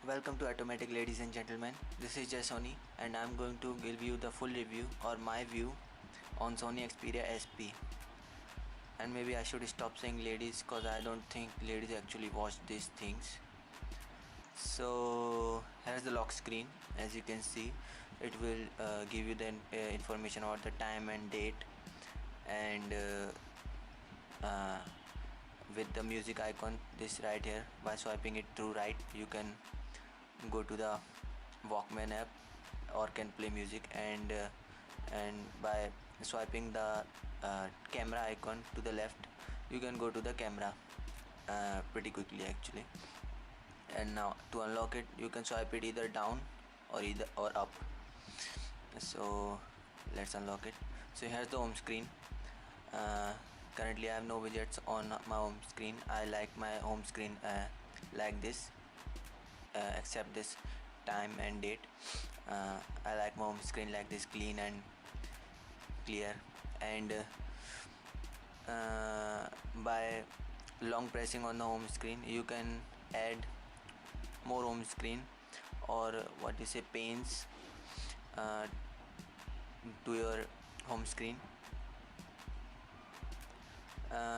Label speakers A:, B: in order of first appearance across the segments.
A: Welcome to Automatic, ladies and gentlemen. This is Sony and I'm going to give you the full review or my view on Sony Xperia SP. And maybe I should stop saying ladies because I don't think ladies actually watch these things. So here's the lock screen. As you can see, it will give you the information about the time and date, and with the music icon this right here. By swiping it through right, you can go to the Walkman app or can play music, and by swiping the camera icon to the left, you can go to the camera pretty quickly actually. And now to unlock it, you can swipe it either down or up. So let's unlock it. So here's the home screen. Currently I have no widgets on my home screen. I like my home screen like this, except this time and date. I like my home screen like this, clean and clear. And by long pressing on the home screen, you can add more home screen or what you say panes to your home screen.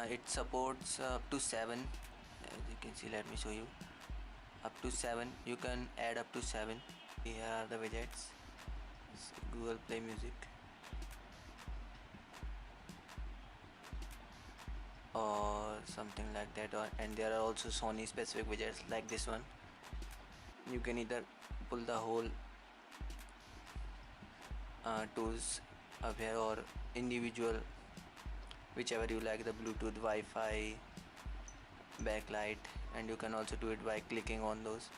A: It supports up to 7, as you can see. Let me show you. Up to 7, you can add up to 7. Here are the widgets. Google Play Music or something like that, and there are also Sony specific widgets like this one. You can either pull the whole tools up here or individual, whichever you like, the Bluetooth, Wi-Fi, backlight, and you can also do it by clicking on those.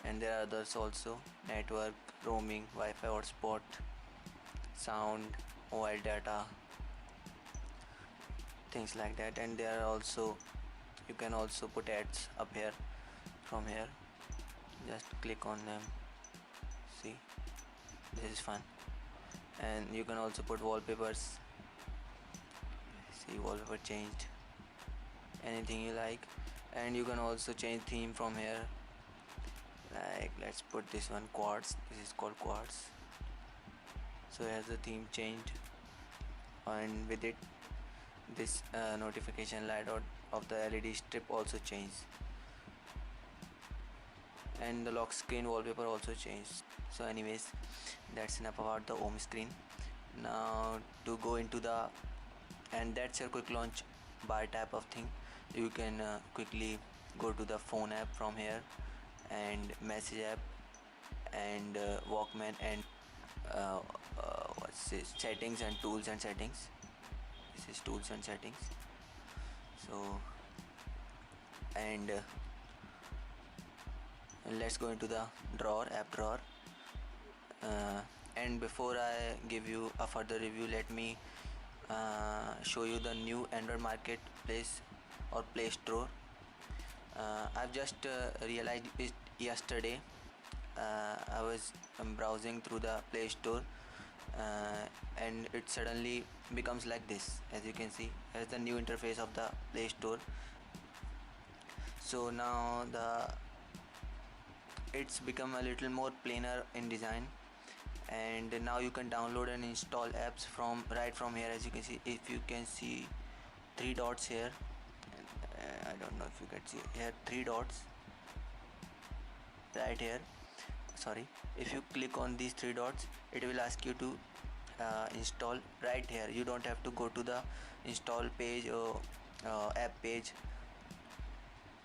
A: And there are others also: network, roaming, Wi-Fi hotspot, sound, mobile data, things like that. And there are also, you can also put ads up here from here. Just click on them. See, this is fun. And you can also put wallpapers. See, wallpaper changed, anything you like. And you can also change theme from here, like let's put this one, quartz. This is called quartz. So here's the theme changed, and with it this notification light out of the LED strip also changed, and the lock screen wallpaper also changed. So anyways, that's enough about the home screen. Now to go into the, and that's your quick launch bar type of thing. You can quickly go to the phone app from here, and message app, and Walkman, and what's this, settings and tools and settings. This is tools and settings. So and let's go into the drawer, app drawer. And before I give you a further review, let me show you the new Android marketplace or Play Store. I've just realized it yesterday. I was browsing through the Play Store, and it suddenly becomes like this. As you can see, here's the new interface of the Play Store. So now it's become a little more plainer in design, and now you can download and install apps from right from here. As you can see, if you can see 3 dots here, I don't know if you can see here 3 dots right here. Sorry, if you click on these 3 dots, it will ask you to install right here. You don't have to go to the install page or app page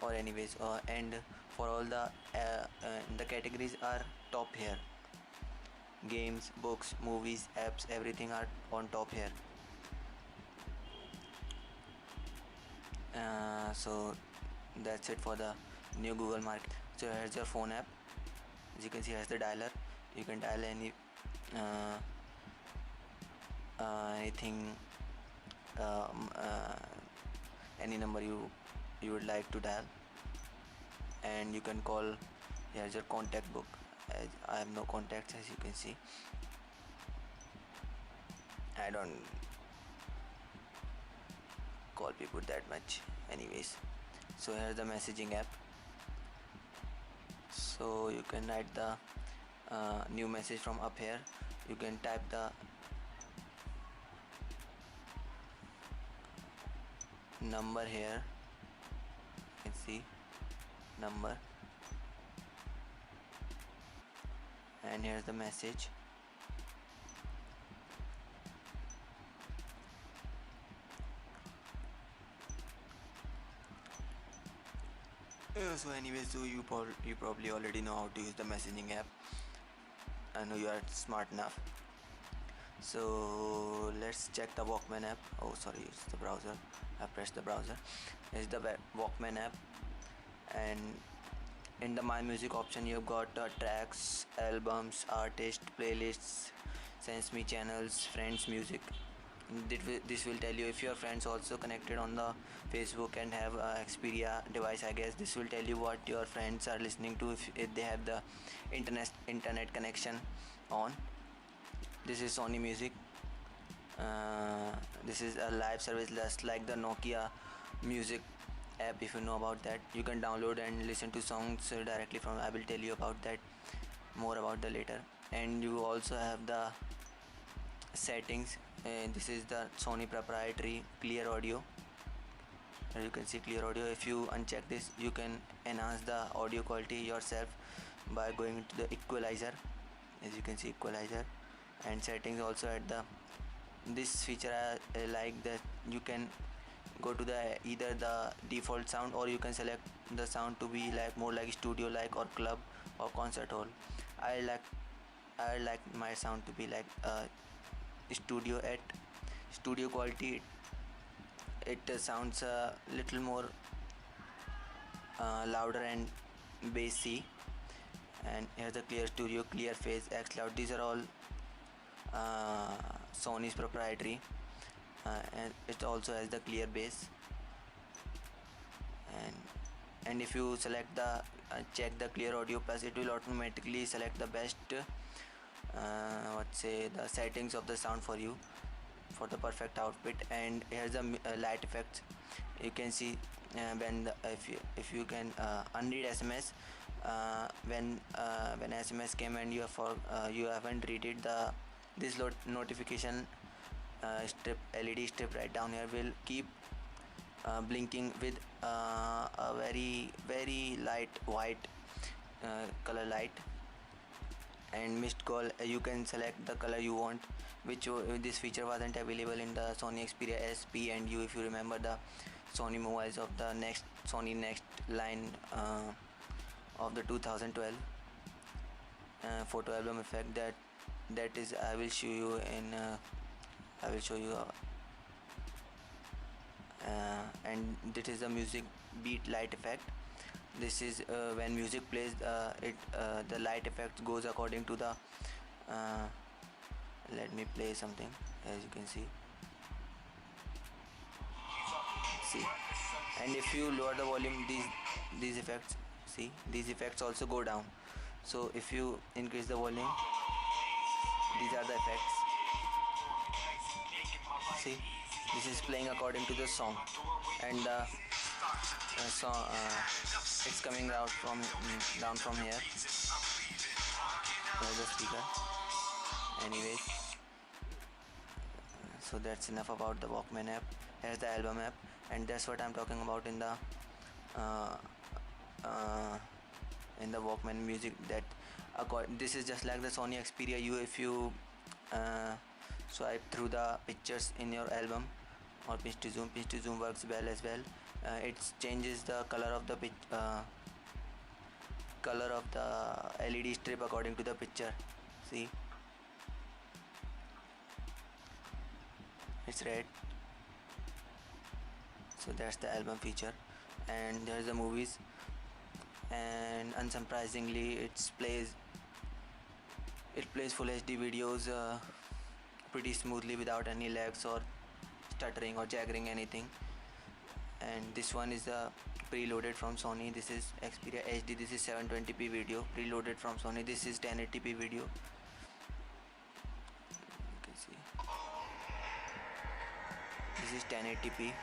A: or anyways, and for all the categories are top here. Games, books, movies, apps, everything are on top here. So that's it for the new Google Market. So here's your phone app. As you can see, here's the dialer. You can dial anything, any number you would like to dial, and you can call. Here's your contact book. As I have no contacts, as you can see. I don't call people that much anyways. So here's the messaging app. So you can write the new message from up here. You can type the number here. You can see number, and here's the message. So anyways, so you probably already know how to use the messaging app. I know you are smart enough. So let's check the Walkman app. Oh sorry, it's the browser. I pressed the browser. It's the Walkman app, and in the My Music option you've got tracks, albums, artists, playlists, Sense Me channels, friends, music. This will tell you if your friends also connected on the Facebook and have a Xperia device. I guess this will tell you what your friends are listening to if they have the internet connection on. This is Sony Music. This is a live service just like the Nokia Music app. If you know about that, you can download and listen to songs directly from. I will tell you about that more about the later. And you also have the settings. This is the Sony proprietary clear audio. As you can see clear audio. If you uncheck this, you can enhance the audio quality yourself by going to the equalizer. As you can see equalizer, and settings also at the this feature I like that you can go to the either the default sound, or you can select the sound to be like more like studio like or club or concert hall. I like my sound to be like studio. At studio quality it sounds a little more louder and bassy. And here's the clear studio, clear phase, X loud. These are all Sony's proprietary, and it also has the clear bass. And if you select the check the clear audio plus, it will automatically select the best the settings of the sound for you for the perfect output. And here's the light effects. You can see when if you can unread SMS, when SMS came and you haven't read it, this notification strip, LED strip right down here will keep blinking with a very light white color light. And missed call, you can select the color you want, which this feature wasn't available in the Sony Xperia S, P and U. If you remember the Sony mobiles of the Sony next line of the 2012 photo album effect, that is I will show you in and this is the music beat light effect. This is when music plays, the light effect goes according to the let me play something. As you can see, and if you lower the volume, these effects, see, these effects also go down. So if you increase the volume, these are the effects. See, this is playing according to the song, and the song it's coming out from down from here. There's the speaker. Anyways, so that's enough about the Walkman app. Here's the album app, and that's what I'm talking about in the Walkman music. That this is just like the Sony Xperia U. If you swipe through the pictures in your album, or pinch to zoom works well as well. It changes the color of the LED strip according to the picture. See, it's red. So that's the album feature. And there's the movies, and unsurprisingly it plays full HD videos pretty smoothly without any lags or stuttering or jaggering anything. And this one is preloaded from Sony. This is Xperia HD. This is 720p video preloaded from Sony. This is 1080p video. You can see this is 1080p.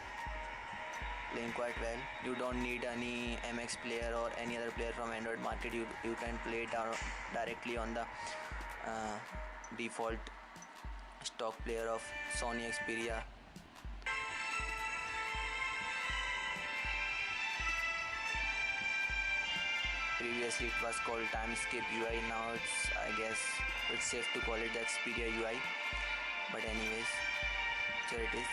A: playing quite well. You don't need any MX player or any other player from Android market. You can play it directly on the default stock player of Sony Xperia. Previously it was called Timescape UI. Now I guess it's safe to call it the Xperia UI. But anyways, here it is.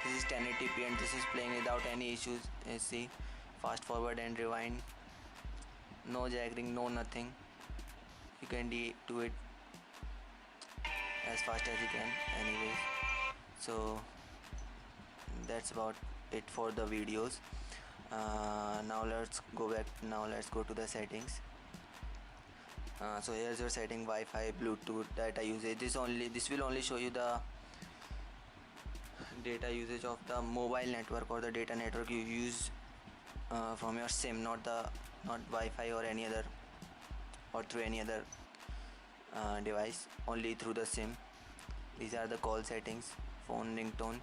A: This is 1080p and this is playing without any issues. You see, fast forward and rewind, no jaggering, no nothing. You can do it as fast as you can. Anyways, so that's about it for the videos. Now let's go to the settings. So here's your setting: Wi-Fi, Bluetooth, data usage. This will only show you the data usage of the mobile network or the data network you use from your SIM, not Wi-Fi or any other, or through any other device, only through the SIM. These are the call settings, phone ringtone,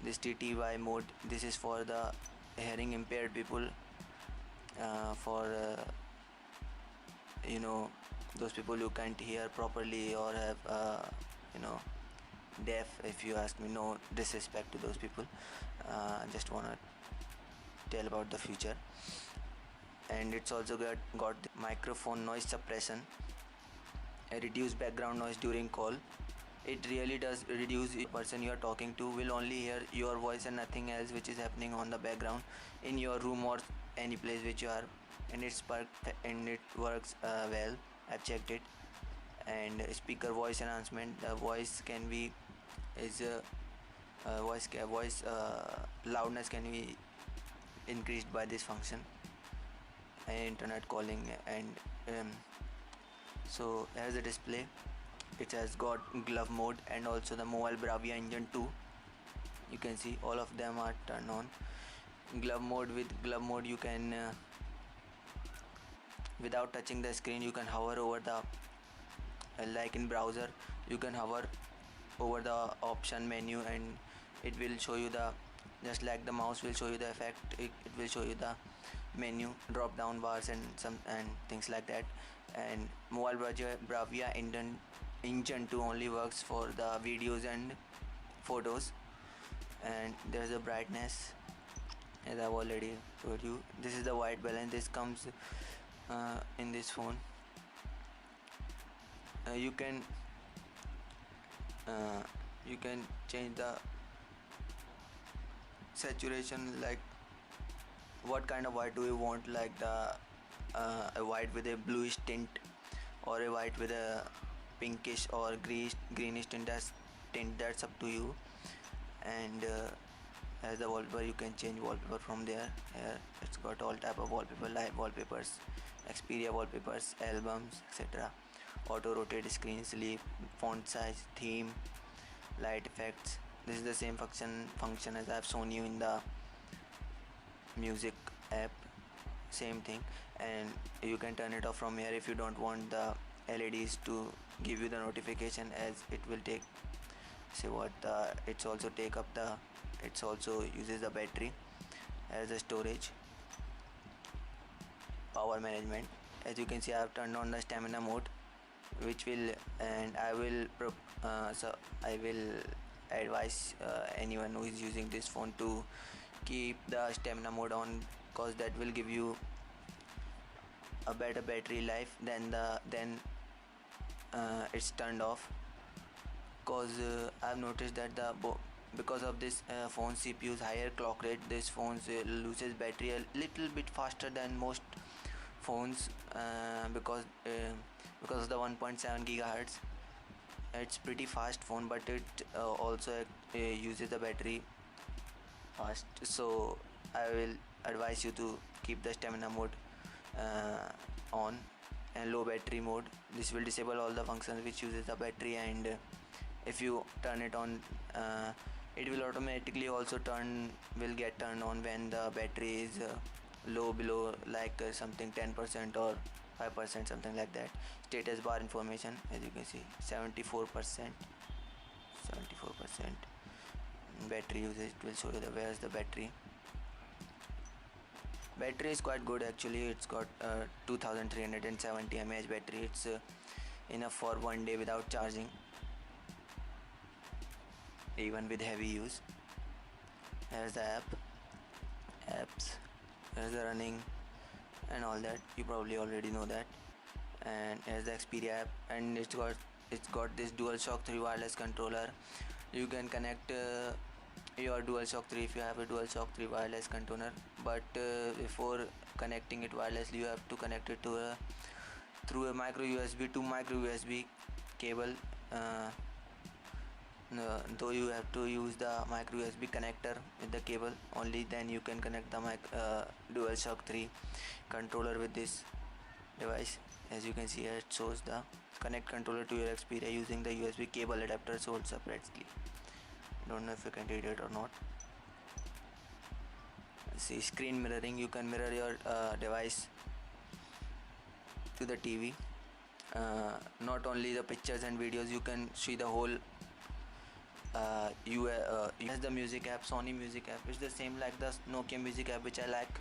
A: this TTY mode. This is for the hearing impaired people, for those people who can't hear properly or have deaf. If you ask me, no disrespect to those people, just wanna tell about the future. And it's also got the microphone noise suppression, a reduced background noise during call. It really does reduce. The person you are talking to will only hear your voice and nothing else which is happening on the background in your room or any place which you are. And it works well. I've checked it. And speaker voice enhancement. The voice can be voice loudness can be increased by this function. And internet calling. And so here's the display. It has got glove mode and also the mobile Bravia engine 2. You can see all of them are turned on. Glove mode you can without touching the screen, you can hover over the like in browser, you can hover over the option menu and it will show you the, just like the mouse will show you the effect, it will show you the menu, drop down bars and things like that. And mobile Bravia engine 2 only works for the videos and photos. And there's a brightness, as I've already told you. This is the white balance. This comes in this phone. You can change the saturation, like what kind of white do you want, like the a white with a bluish tint or a white with a pinkish or greenish tint. That's up to you. And as the wallpaper, you can change wallpaper from there. Here it's got all type of wallpaper, live wallpapers, Xperia wallpapers, albums, etc. Auto rotate screen, sleep, font size, theme, light effects. This is the same function as I've shown you in the music app, same thing. And you can turn it off from here if you don't want the LEDs to give you the notification, as it will take, say what, it's also uses the battery as a storage. Power management, as you can see, I have turned on the stamina mode, which will, and I will advise anyone who is using this phone to keep the stamina mode on, because that will give you a better battery life than it's turned off. Because I've noticed that because of this phone's CPU's higher clock rate, this phone loses battery a little bit faster than most phones, because of the 1.7 gigahertz. It's pretty fast phone, but it also uses the battery fast. So I will advise you to keep the stamina mode on, and low battery mode. This will disable all the functions which uses the battery, and if you turn it on, it will automatically also get turned on when the battery is low, below like something 10% or 5%, something like that. Status bar information, as you can see, 74%. 74%. Battery usage, it will show you where's the battery. Battery is quite good actually. It's got 2370 mAh battery. It's enough for one day without charging, even with heavy use. Here's the apps, here's the running and all that. You probably already know that. And here's the Xperia app, and it's got this DualShock 3 wireless controller. You can connect your DualShock 3 if you have a DualShock 3 wireless controller, but before connecting it wirelessly, you have to connect it to through a micro USB to micro USB cable. Though you have to use the micro USB connector with the cable, only then you can connect the DualShock 3 controller with this device. As you can see here, it shows the connect controller to your Xperia using the USB cable adapter sold separately. Don't know if you can read it or not. See, screen mirroring, you can mirror your device to the TV. Not only the pictures and videos, you can see the whole has the music app, Sony music app. It's the same like the Nokia music app, which I like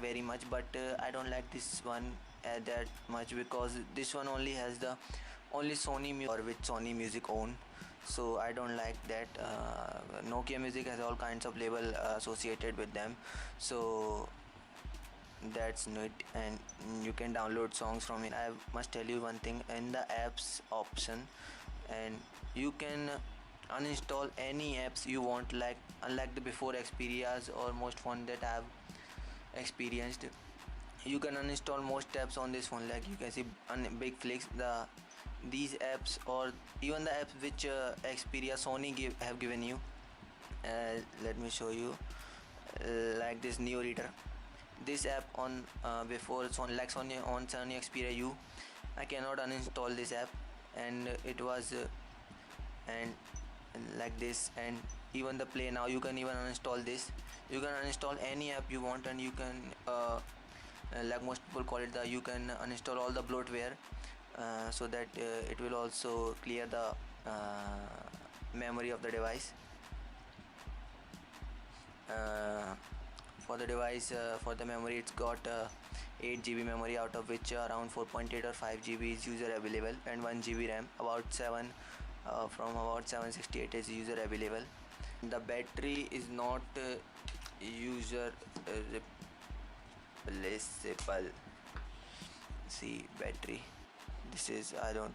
A: very much, but I don't like this one that much, because this one only has the Sony music, or which Sony music own, so I don't like that. Nokia music has all kinds of label associated with them, so that's neat, and you can download songs from it. I must tell you one thing, in the apps option, and you can uninstall any apps you want, like unlike the before Xperias or most phone that I have experienced. You can uninstall most apps on this phone, like you can see on big flicks these apps, or even the apps which Xperia Sony have given you. Let me show you, like this Neo Reader. This app on before Sony Xperia U, I cannot uninstall this app, and it was and like this. And even the Play Now, you can even uninstall this. You can uninstall any app you want, and you can like most people call it, you can uninstall all the bloatware, so that it will also clear the memory of the device. For the device, for the memory, it's got 8 GB memory, out of which around 4.8 or 5 GB is user available, and 1 GB RAM. From about 768 is user available. The battery is not user replaceable. See, battery, this is, I don't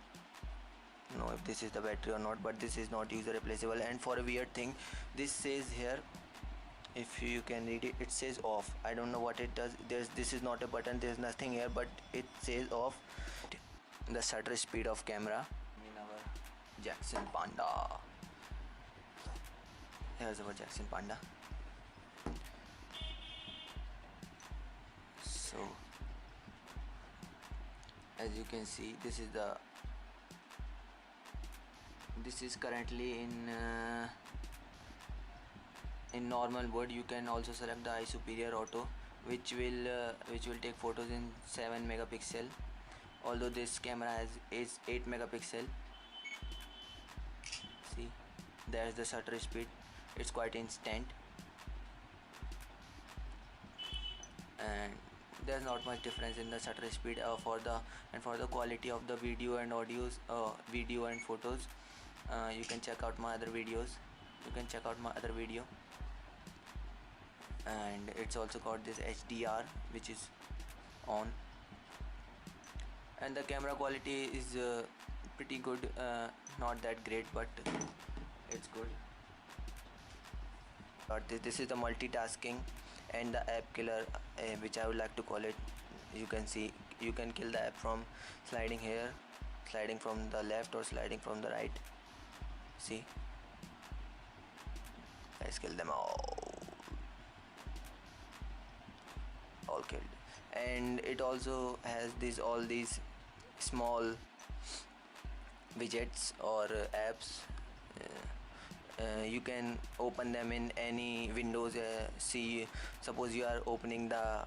A: know if this is the battery or not, but this is not user replaceable. And for a weird thing, this says here, if you can read it, it says off. I don't know what it does. This is not a button, there's nothing here, but it says off. The shutter speed of camera in our Jackson Panda. Here's our Jackson Panda. So as you can see, this is currently in normal mode. You can also select the iSuperior Auto, which will take photos in 7 megapixel, although this camera is 8 megapixel. See, there's the shutter speed, it's quite instant, and there's not much difference in the shutter speed for the quality of the video and audios, video and photos. You can check out my other videos. And it's also got this HDR, which is on, and the camera quality is pretty good, not that great, but it's good. This is the multitasking and the app killer, which I would like to call it. You can see, you can kill the app from sliding here, sliding from the left, or sliding from the right. See, let's kill them all killed. And it also has all these small widgets or apps. You can open them in any Windows. See, suppose you are opening the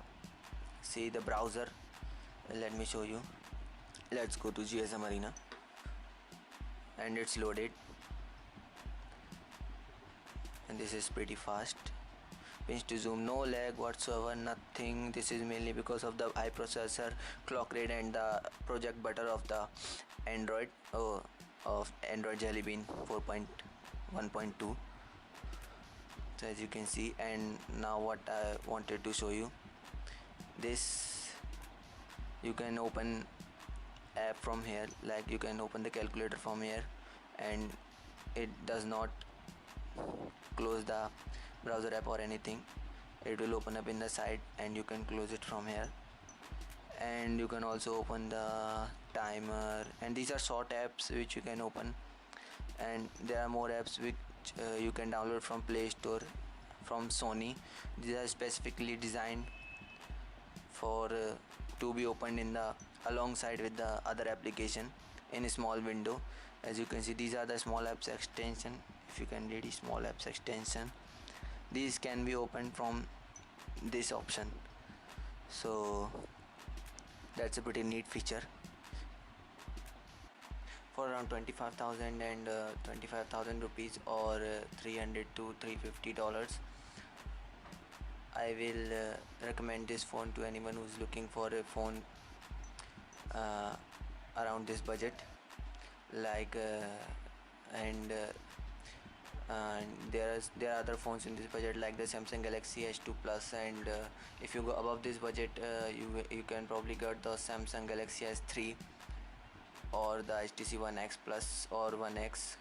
A: browser. Let me show you. Let's go to GSM Arena, and it's loaded. and this is pretty fast. Pinch to zoom, no lag whatsoever, nothing. This is mainly because of the high processor, clock rate, and the project butter of the Android, of Android JellyBean 4.1.2. So as you can see, and now what I wanted to show you, this you can open app from here, like you can open the calculator from here, and it does not close the browser app or anything. It will open up in the side and you can close it from here. And you can also open the timer, and these are short apps which you can open, and there are more apps which you can download from Play Store from Sony. These are specifically designed for to be opened in the alongside with the other application in a small window. As you can see, these are the small apps extension. If you can read small apps extension, these can be opened from this option. So that's a pretty neat feature. For around 25,000 and 25,000 rupees, or 300 to $350, I will recommend this phone to anyone who's looking for a phone around this budget. Like and there are other phones in this budget, like the Samsung Galaxy S2 Plus, and if you go above this budget, you can probably get the Samsung Galaxy S3 or the HTC One X Plus or One X,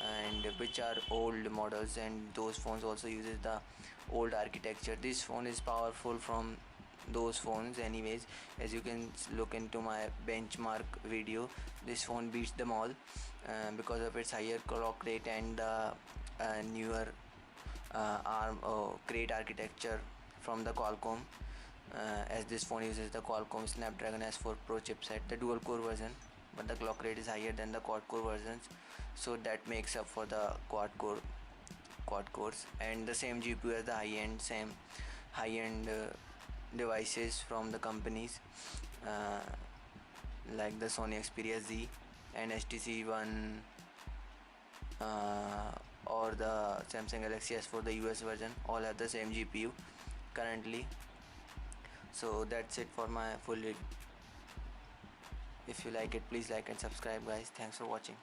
A: and which are old models, and those phones also uses the old architecture. This phone is powerful from those phones anyways. As you can look into my benchmark video, this phone beats them all because of its higher clock rate and newer ARM crate architecture from the Qualcomm, as this phone uses the Qualcomm Snapdragon S4 Pro chipset, the dual core version, but the clock rate is higher than the quad core versions, so that makes up for the quad cores, and the same GPU as the high-end devices from the companies like the Sony Xperia Z and HTC One or the Samsung Galaxy S4, the US version, all have the same GPU currently. So that's it for my full review. If you like it, please like and subscribe, guys. Thanks for watching.